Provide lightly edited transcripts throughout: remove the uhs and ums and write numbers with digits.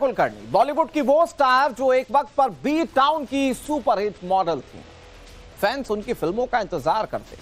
कुलकर्णी बॉलीवुड की वो स्टार जो एक वक्त पर बी टाउन की सुपरहिट मॉडल थी। फैंस उनकी फिल्मों का इंतजार करते,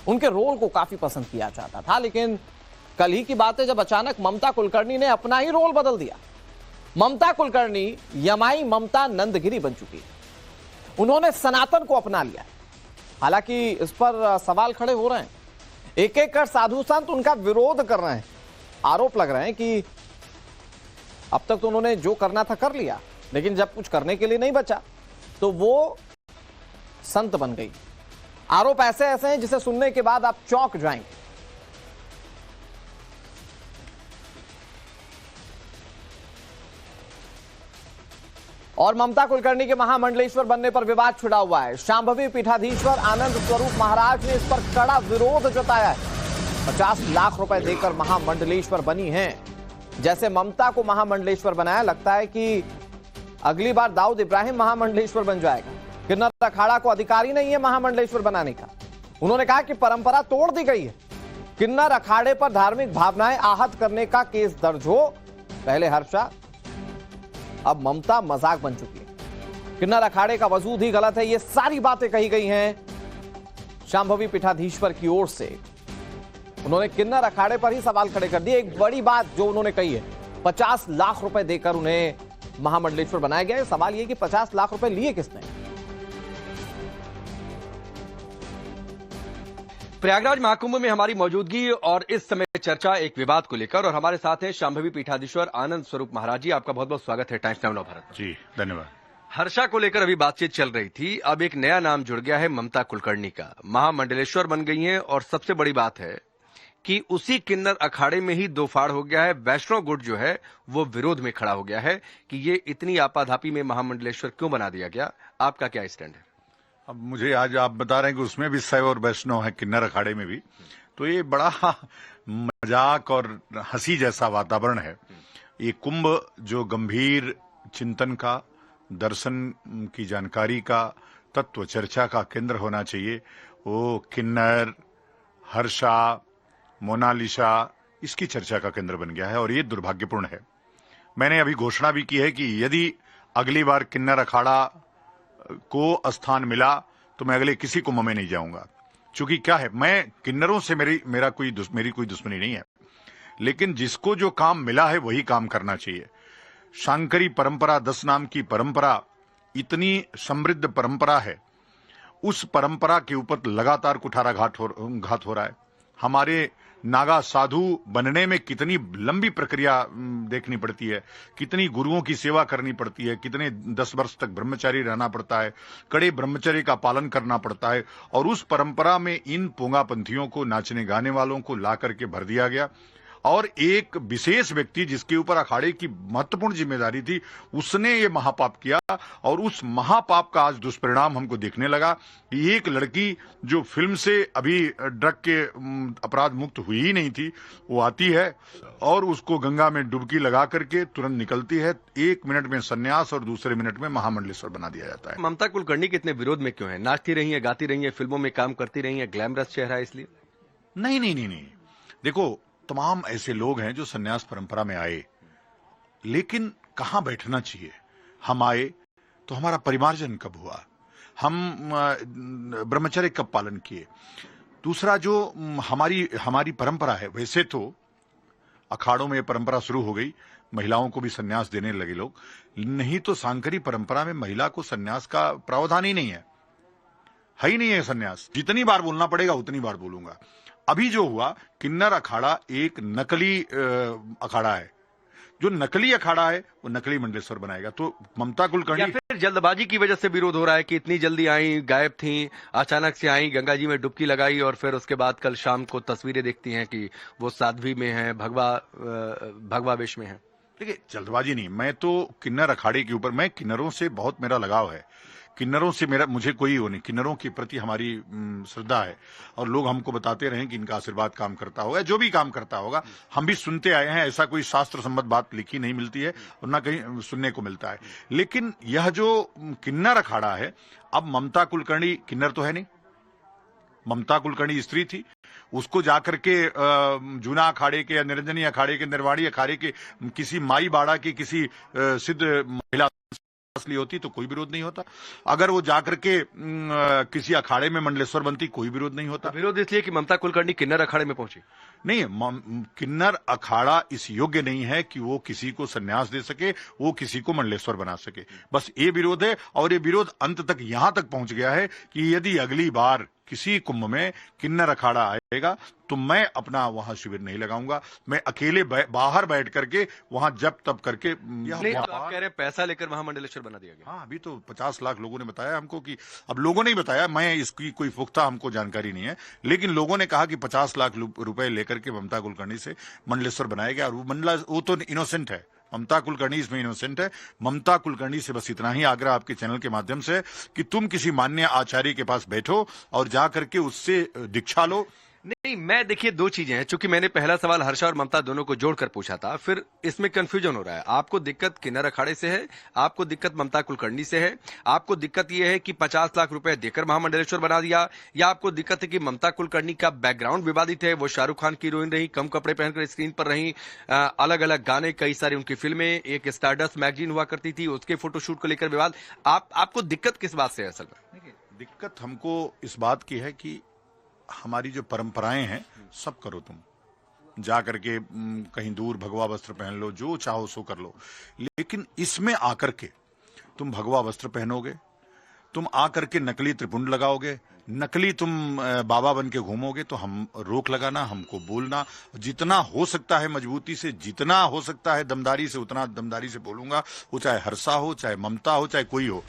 उनके रोल को काफी पसंद किया जाता था। लेकिन कल ही की बात है जब अचानक ममता कुलकर्णी ने अपना ही रोल बदल दिया। ममता कुलकर्णी यमाई ममता नंदगिरी बन चुकी है। उन्होंने सनातन को अपना लिया। हालांकि इस पर सवाल खड़े हो रहे हैं, एक एक कर साधु संत उनका विरोध कर रहे हैं। आरोप लग रहे हैं कि अब तक तो उन्होंने जो करना था कर लिया, लेकिन जब कुछ करने के लिए नहीं बचा तो वो संत बन गई। आरोप ऐसे ऐसे हैं जिसे सुनने के बाद आप चौंक जाएंगे। और ममता कुलकर्णी के महामंडलेश्वर बनने पर विवाद छिड़ा हुआ है। शांभवी पीठाधीश्वर आनंद स्वरूप महाराज ने इस पर कड़ा विरोध जताया है। 50 लाख रुपए देकर महामंडलेश्वर बनी हैं। जैसे ममता को महामंडलेश्वर बनाया, लगता है कि अगली बार दाऊद इब्राहिम महामंडलेश्वर बन जाएगा। किन्नर अखाड़ा को अधिकारी नहीं है महामंडलेश्वर बनाने का। उन्होंने कहा कि परंपरा तोड़ दी गई है। किन्नर अखाड़े पर धार्मिक भावनाएं आहत करने का केस दर्ज हो। पहले हर्षा, अब ममता मजाक बन चुकी है। किन्नर अखाड़े का वजूद ही गलत है। ये सारी बातें कही गई हैं शांभवी पीठाधीश्वर की ओर से। उन्होंने किन्नर अखाड़े पर ही सवाल खड़े कर दिए। एक बड़ी बात जो उन्होंने कही है, 50 लाख रुपए देकर उन्हें महामंडलेश्वर बनाया गया है। सवाल यह कि 50 लाख रुपए लिए किसने? प्रयागराज महाकुंभ में हमारी मौजूदगी और इस समय चर्चा एक विवाद को लेकर, और हमारे साथ हैं शांभवी पीठाधीश्वर आनंद स्वरूप महाराज जी। आपका बहुत बहुत स्वागत है टाइम्स नाउ नवभारत। जी धन्यवाद। हर्षा को लेकर अभी बातचीत चल रही थी, अब एक नया नाम जुड़ गया है ममता कुलकर्णी का। महामंडलेश्वर बन गई हैं और सबसे बड़ी बात है कि उसी किन्नर अखाड़े में ही दो फाड़ हो गया है। वैष्णव गुट जो है वो विरोध में खड़ा हो गया है कि ये इतनी आपाधापी में महामंडलेश्वर क्यों बना दिया गया। आपका क्या स्टैंड है? अब मुझे आज आप बता रहे हैं कि उसमें भी शैव और वैष्णव है, किन्नर अखाड़े में भी, तो ये बड़ा मजाक और हंसी जैसा वातावरण है। ये कुंभ जो गंभीर चिंतन का, दर्शन की जानकारी का, तत्व चर्चा का केंद्र होना चाहिए, वो किन्नर, हर्षा, मोनालिसा इसकी चर्चा का केंद्र बन गया है और ये दुर्भाग्यपूर्ण है। मैंने अभी घोषणा भी की है कि यदि अगली बार किन्नर अखाड़ा को स्थान मिला तो मैं अगले किसी कुंभ में नहीं जाऊंगा। क्योंकि क्या है, मैं किन्नरों से मेरी कोई दुश्मनी नहीं है, लेकिन जिसको जो काम मिला है वही काम करना चाहिए। शांकरी परंपरा, 10 नाम की परंपरा, इतनी समृद्ध परंपरा है, उस परंपरा के ऊपर लगातार कुठाराघात हो रहा है। हमारे नागा साधु बनने में कितनी लंबी प्रक्रिया देखनी पड़ती है, कितनी गुरुओं की सेवा करनी पड़ती है, कितने 10 वर्ष तक ब्रह्मचारी रहना पड़ता है, कड़े ब्रह्मचर्य का पालन करना पड़ता है, और उस परंपरा में इन पोंगापंथियों को, नाचने गाने वालों को ला करके भर दिया गया। और एक विशेष व्यक्ति जिसके ऊपर अखाड़े की महत्वपूर्ण जिम्मेदारी थी, उसने ये महापाप किया, और उस महापाप का आज दुष्परिणाम हमको देखने लगा। एक लड़की जो फिल्म से अभी ड्रग के अपराध मुक्त हुई ही नहीं थी, वो आती है और उसको गंगा में डुबकी लगा करके तुरंत निकलती है। 1 मिनट में संन्यास और दूसरे मिनट में महामंडलेश्वर बना दिया जाता है। ममता कुलकर्णी कितने विरोध में क्यों है? नाचती रही है, गाती रही है, फिल्मों में काम करती रही है, ग्लैमरस चेहरा है इसलिए? नहीं। देखो, तमाम ऐसे लोग हैं जो सन्यास परंपरा में आए, लेकिन कहां बैठना चाहिए? हम आए तो हमारा परिमार्जन कब हुआ? हम ब्रह्मचर्य कब पालन किए? दूसरा, जो हमारी परंपरा है, वैसे तो अखाड़ों में परंपरा शुरू हो गई, महिलाओं को भी सन्यास देने लगे लोग, नहीं तो सांकरी परंपरा में महिला को सन्यास का प्रावधान ही नहीं है ही नहीं है सन्यास। जितनी बार बोलना पड़ेगा उतनी बार बोलूंगा। अभी जो हुआ, किन्नर अखाड़ा एक नकली अखाड़ा है। जो नकली अखाड़ा है वो नकली मंडलेश्वर बनाएगा। तो ममता कुलकर्णी, या फिर जल्दबाजी की वजह से विरोध हो रहा है कि इतनी जल्दी आई, गायब थी, अचानक से आई, गंगा जी में डुबकी लगाई, और फिर उसके बाद कल शाम को तस्वीरें देखती हैं कि वो साध्वी में है, भगवा वेश में है। देखिए, जल्दबाजी नहीं। मैं तो किन्नर अखाड़े के ऊपर, मैं किन्नरों से बहुत मेरा लगाव है, किन्नरों से मुझे कोई वो नहीं, किन्नरों के प्रति हमारी श्रद्धा है, और लोग हमको बताते रहे कि इनका आशीर्वाद काम करता होगा, जो भी काम करता होगा हम भी सुनते आए हैं। ऐसा कोई शास्त्र संबद्ध बात लिखी नहीं मिलती है और ना कहीं सुनने को मिलता है। लेकिन यह जो किन्नर अखाड़ा है, अब ममता कुलकर्णी किन्नर तो है नहीं, ममता कुलकर्णी स्त्री थी, उसको जाकर के जूना अखाड़े के या निरंजनी अखाड़े के, निर्वाणी अखाड़े के किसी माई बाड़ा की किसी सिद्ध महिला असली होती तो कोई विरोध नहीं होता। अगर वो जाकर के किसी अखाड़े में मंडलेश्वर बनती, कोई विरोध नहीं होता। विरोध इसलिए कि ममता कुलकर्णी किन्नर अखाड़े में पहुंची नहीं, किन्नर अखाड़ा इस योग्य नहीं है कि वो किसी को संन्यास दे सके, वो किसी को मंडलेश्वर बना सके। बस ये विरोध है, और ये विरोध अंत तक यहां तक पहुंच गया है कि यदि अगली बार किसी कुंभ में किन्नर अखाड़ा आएगा तो मैं अपना वहां शिविर नहीं लगाऊंगा। मैं अकेले बाहर बैठ करके वहां जब तब करके नहीं, तो आप कह रहे हैं पैसा लेकर महामंडलेश्वर बना दिया गया। हाँ, अभी तो 50 लाख लोगों ने बताया हमको कि, अब लोगों ने ही बताया, मैं इसकी कोई पुख्ता हमको जानकारी नहीं है, लेकिन लोगों ने कहा कि 50 लाख रुपए लेकर के ममता कुलकर्णी से मंडलेश्वर बनाया गया। और वो तो इनोसेंट है, ममता कुलकर्णी इसमें इनोसेंट है। ममता कुलकर्णी से बस इतना ही आग्रह आपके चैनल के माध्यम से कि तुम किसी मान्य आचार्य के पास बैठो और जा करके उससे दीक्षा लो। नहीं, मैं देखिए दो चीजें हैं, चूंकि मैंने पहला सवाल हर्षा और ममता दोनों को जोड़कर पूछा था, फिर इसमें कंफ्यूजन हो रहा है। आपको दिक्कत किन्नर अखाड़े से है, आपको दिक्कत ममता कुलकर्णी से है, आपको दिक्कत यह है कि 50 लाख रुपए देकर महामंडलेश्वर बना दिया, या आपको दिक्कत है कि ममता कुलकर्णी का बैकग्राउंड विवादित है, वो शाहरुख खान की हीरोइन रही, कम कपड़े पहनकर स्क्रीन पर रही, अलग अलग गाने, कई सारी उनकी फिल्में, एक स्टारडस्ट मैगजीन हुआ करती थी, उसके फोटोशूट को लेकर विवाद। आपको दिक्कत किस बात से है असल में? दिक्कत हमको इस बात की है कि हमारी जो परंपराएं हैं सब करो, तुम जा करके कहीं दूर भगवा वस्त्र पहन लो, जो चाहो सो कर लो, लेकिन इसमें आकर के तुम भगवा वस्त्र पहनोगे, तुम आकर के नकली त्रिपुंड लगाओगे, नकली तुम बाबा बन के घूमोगे, तो हम रोक लगाना, हमको बोलना, जितना हो सकता है मजबूती से, जितना हो सकता है दमदारी से, उतना दमदारी से बोलूंगा। वो चाहे हर्षा हो, चाहे ममता हो, चाहे कोई हो।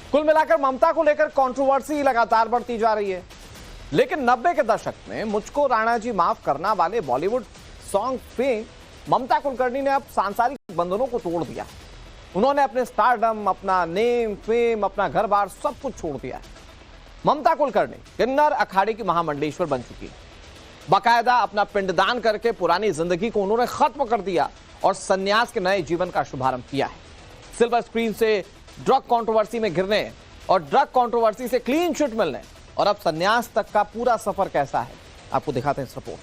कुल मिलाकर ममता को लेकर कंट्रोवर्सी लगातार बढ़ती जा रही है, लेकिन 90 के दशक में मुझको राणा जी माफ करना वाले बॉलीवुड सॉन्ग पे ममता कुलकर्णी ने अब सांसारिक बंधनों को तोड़ दिया। उन्होंने अपने स्टारडम, अपना नेम, फेम, अपना घर बार सब कुछ छोड़ दिया है। ममता कुलकर्णी किन्नर अखाड़े की महामंडलेश्वर बन चुकी है। बाकायदा अपना पिंडदान करके पुरानी जिंदगी को उन्होंने खत्म कर दिया और संन्यास के नए जीवन का शुभारंभ किया है। सिल्वर स्क्रीन से ड्रग कंट्रोवर्सी में गिरने और ड्रग कंट्रोवर्सी से क्लीन चिट मिलने और अब संन्यास तक का पूरा सफर कैसा है, आपको दिखाते हैं इस रिपोर्ट।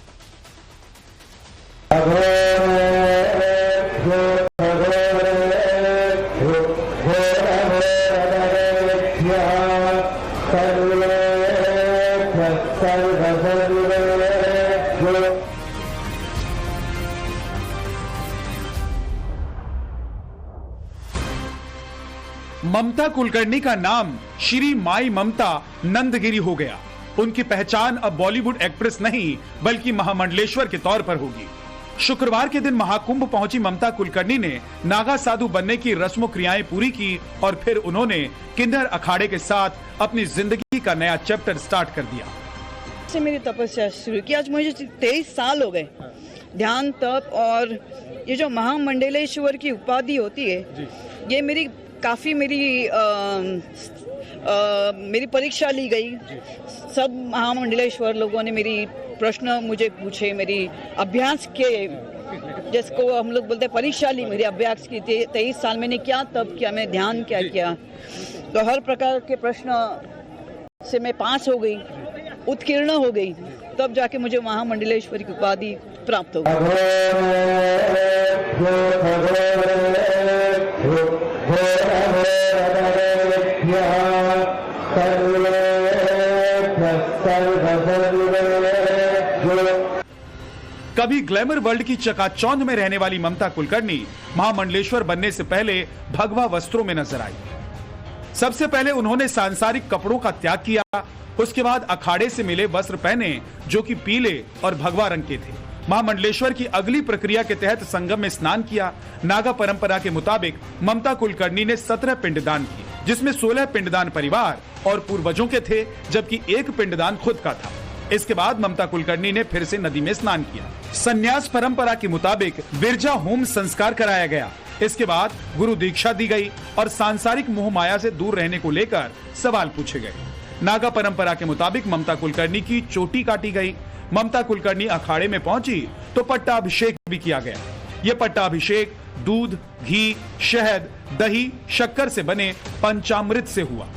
ममता कुलकर्णी का नाम श्री माई ममता नंदगिरी हो गया। उनकी पहचान अब बॉलीवुड एक्ट्रेस नहीं बल्कि महामंडलेश्वर के तौर पर होगी। शुक्रवार के दिन महाकुंभ पहुंची ममता कुलकर्णी ने नागा साधु बनने की रस्मों क्रियाएं पूरी की और फिर उन्होंने किन्नर अखाड़े के साथ अपनी जिंदगी का नया चैप्टर स्टार्ट कर दिया। से मेरी तपस्या शुरू की। आज मुझे 23 साल हो गए ध्यान, तप, और ये जो महामंडलेश्वर की उपाधि होती है, ये मेरी काफ़ी मेरी परीक्षा ली गई। सब महामंडलेश्वर लोगों ने मेरी प्रश्न मुझे पूछे, मेरी अभ्यास के, जिसको हम लोग बोलते हैं परीक्षा ली, मेरी अभ्यास की। 23 साल मैंने क्या तप किया, मैं ध्यान क्या किया, तो हर प्रकार के प्रश्न से मैं पास हो गई, उत्कीर्ण हो गई, तब जाके मुझे महामंडलेश्वरी की उपाधि प्राप्त हो गई। कभी ग्लैमर वर्ल्ड की चकाचौंध में रहने वाली ममता कुलकर्णी महामंडलेश्वर बनने से पहले भगवा वस्त्रों में नजर आई। सबसे पहले उन्होंने सांसारिक कपड़ों का त्याग किया, उसके बाद अखाड़े से मिले वस्त्र पहने जो कि पीले और भगवा रंग के थे। महामंडलेश्वर की अगली प्रक्रिया के तहत संगम में स्नान किया। नागा परंपरा के मुताबिक ममता कुलकर्णी ने 17 पिंडदान किए, जिसमें 16 पिंडदान परिवार और पूर्वजों के थे, जबकि एक पिंडदान खुद का था। इसके बाद ममता कुलकर्णी ने फिर से नदी में स्नान किया। संन्यास परंपरा के मुताबिक बिरजा होम संस्कार कराया गया। इसके बाद गुरु दीक्षा दी गई और सांसारिक मोह माया से दूर रहने को लेकर सवाल पूछे गए। नागा परंपरा के मुताबिक ममता कुलकर्णी की चोटी काटी गई। ममता कुलकर्णी अखाड़े में पहुंची तो पट्टाभिषेक भी किया गया। यह पट्टाभिषेक दूध, घी, शहद, दही, शक्कर से बने पंचामृत से हुआ।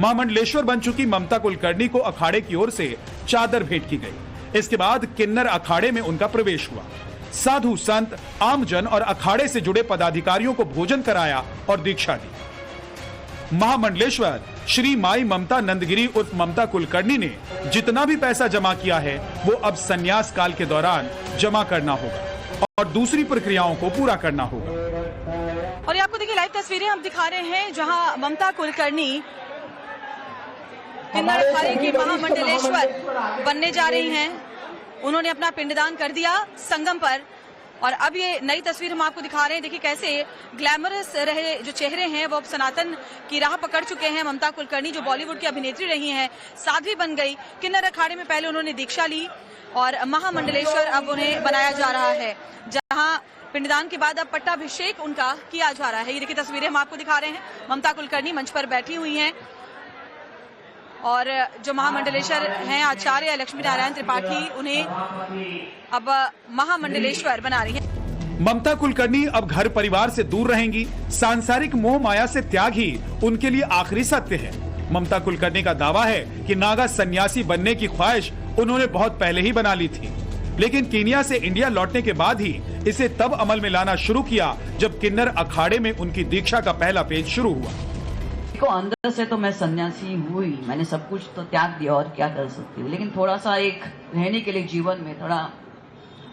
महामंडलेश्वर बन चुकी ममता कुलकर्णी को अखाड़े की ओर से चादर भेंट की गई। इसके बाद किन्नर अखाड़े में उनका प्रवेश हुआ। साधु संत, आमजन और अखाड़े से जुड़े पदाधिकारियों को भोजन कराया और दीक्षा दी। महामंडलेश्वर श्री माई ममता नंदगिरी उर्फ ममता कुलकर्णी ने जितना भी पैसा जमा किया है वो अब संन्यास काल के दौरान जमा करना होगा और दूसरी प्रक्रियाओं को पूरा करना होगा। और ये आपको देखिए लाइव तस्वीरें हम दिखा रहे हैं जहां ममता कुलकर्णी किन्नर अखाड़े की महामंडलेश्वर बनने जा रही हैं। उन्होंने अपना पिंडदान कर दिया संगम पर और अब ये नई तस्वीर हम आपको दिखा रहे हैं। देखिए कैसे ग्लैमरस रहे जो चेहरे हैं वो अब सनातन की राह पकड़ चुके हैं। ममता कुलकर्णी जो बॉलीवुड की अभिनेत्री रही हैं, साध्वी बन गई। किन्नर अखाड़े में पहले उन्होंने दीक्षा ली और महामंडलेश्वर अब उन्हें बनाया जा रहा है, जहां पिंडदान के बाद अब पट्टाभिषेक उनका किया जा रहा है। ये देखिए तस्वीरें हम आपको दिखा रहे हैं। ममता कुलकर्णी मंच पर बैठी हुई हैं और जो महामंडलेश्वर हैं आचार्य लक्ष्मी नारायण त्रिपाठी उन्हें अब महामंडलेश्वर बना रही है। ममता कुलकर्णी अब घर परिवार से दूर रहेंगी। सांसारिक मोह माया से त्याग ही उनके लिए आखिरी सत्य है। ममता कुलकर्णी का दावा है कि नागा सन्यासी बनने की ख्वाहिश उन्होंने बहुत पहले ही बना ली थी, लेकिन कीनिया से इंडिया लौटने के बाद ही इसे तब अमल में लाना शुरू किया जब किन्नर अखाड़े में उनकी दीक्षा का पहला पेज शुरू हुआ। को अंदर से तो मैं सन्यासी हुई, मैंने सब कुछ तो त्याग दिया और क्या कर सकती हूँ, लेकिन थोड़ा सा एक रहने के लिए जीवन में थोड़ा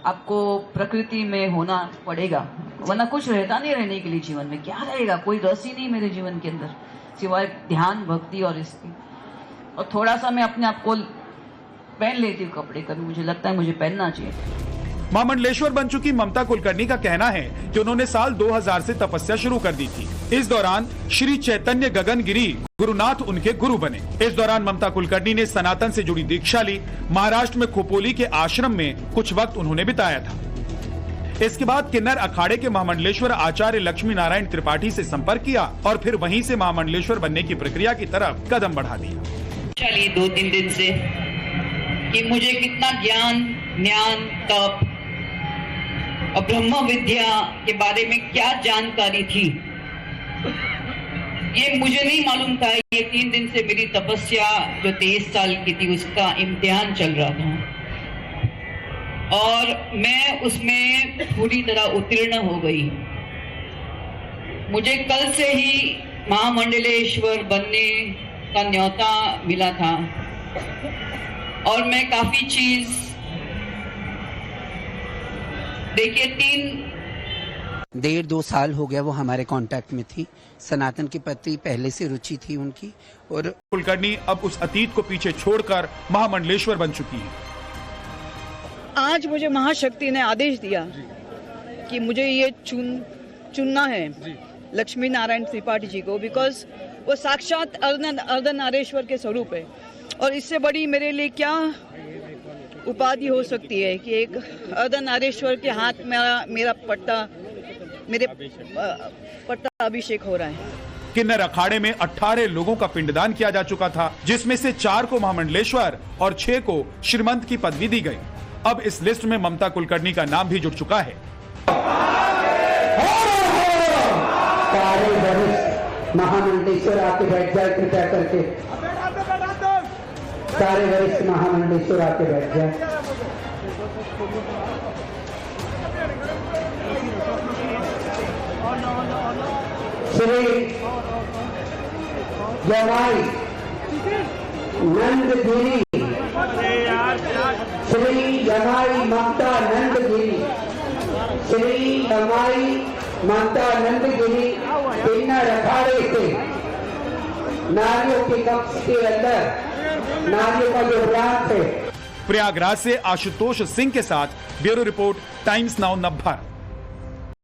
आपको प्रकृति में होना पड़ेगा, वरना कुछ रहता नहीं रहने के लिए जीवन में। क्या रहेगा, कोई रस ही नहीं मेरे जीवन के अंदर सिवाय ध्यान, भक्ति और इसकी। और थोड़ा सा मैं अपने आप को पहन लेती हूँ कपड़े, कभी मुझे लगता है मुझे पहनना चाहिए। महामंडलेश्वर बन चुकी ममता कुलकर्णी का कहना है कि उन्होंने साल 2000 से तपस्या शुरू कर दी थी। इस दौरान श्री चैतन्य गगनगिरी गुरुनाथ उनके गुरु बने। इस दौरान ममता कुलकर्णी ने सनातन से जुड़ी दीक्षा ली। महाराष्ट्र में खोपोली के आश्रम में कुछ वक्त उन्होंने बिताया था। इसके बाद किन्नर अखाड़े के महामंडलेश्वर आचार्य लक्ष्मी नारायण त्रिपाठी से संपर्क किया और फिर वहीं से महामंडलेश्वर बनने की प्रक्रिया की तरफ कदम बढ़ा दिया। चलिए 2-3 दिन से कि मुझे कितना ज्ञान, तप और ब्रह्म विद्या के बारे में क्या जानकारी थी ये मुझे नहीं मालूम था। ये 3 दिन से मेरी तपस्या जो 23 साल की थी उसका इम्तिहान चल रहा था और मैं उसमें पूरी तरह उत्तीर्ण हो गई। मुझे कल से ही महामंडलेश्वर बनने का न्योता मिला था और मैं काफी चीज देखिए 1.5-2 साल हो गया वो हमारे कांटेक्ट में थी। सनातन के प्रति पहले से रुचि थी उनकी। और कुलकर्णी अब उस अतीत को पीछे छोड़कर महामंडलेश्वर बन चुकी है। आज मुझे महाशक्ति ने आदेश दिया कि मुझे ये चुनना है लक्ष्मी नारायण त्रिपाठी जी को, बिकॉज वो साक्षात अर्धनारेश्वर के स्वरूप है। और इससे बड़ी मेरे लिए क्या उपाधि हो सकती है कि एक अर्धनारेश्वर के हाथ में मेरा पट्टा अभिषेक हो रहा है। किन्नर अखाड़े में 18 लोगों का पिंडदान किया जा चुका था, जिसमें से 4 को महामंडलेश्वर और 6 को श्रीमंत की पदवी दी गई। अब इस लिस्ट में ममता कुलकर्णी का नाम भी जुड़ चुका है। महामंडलेश्वर आके बैठ जाए कृपया करके। सारे वरिष्ठ महामंडलेश्वर आके बैठ जाए। श्री जमाई नंदगिरी, श्री जमाई ममता नंदगिरी, श्री जमाई ममता नंदगिरी किन्नर अखाड़े से नारियों के कक्ष के अंदर नारियों का जो ब्रांच है। प्रयागराज से आशुतोष सिंह के साथ bureau report, times now Navbharat.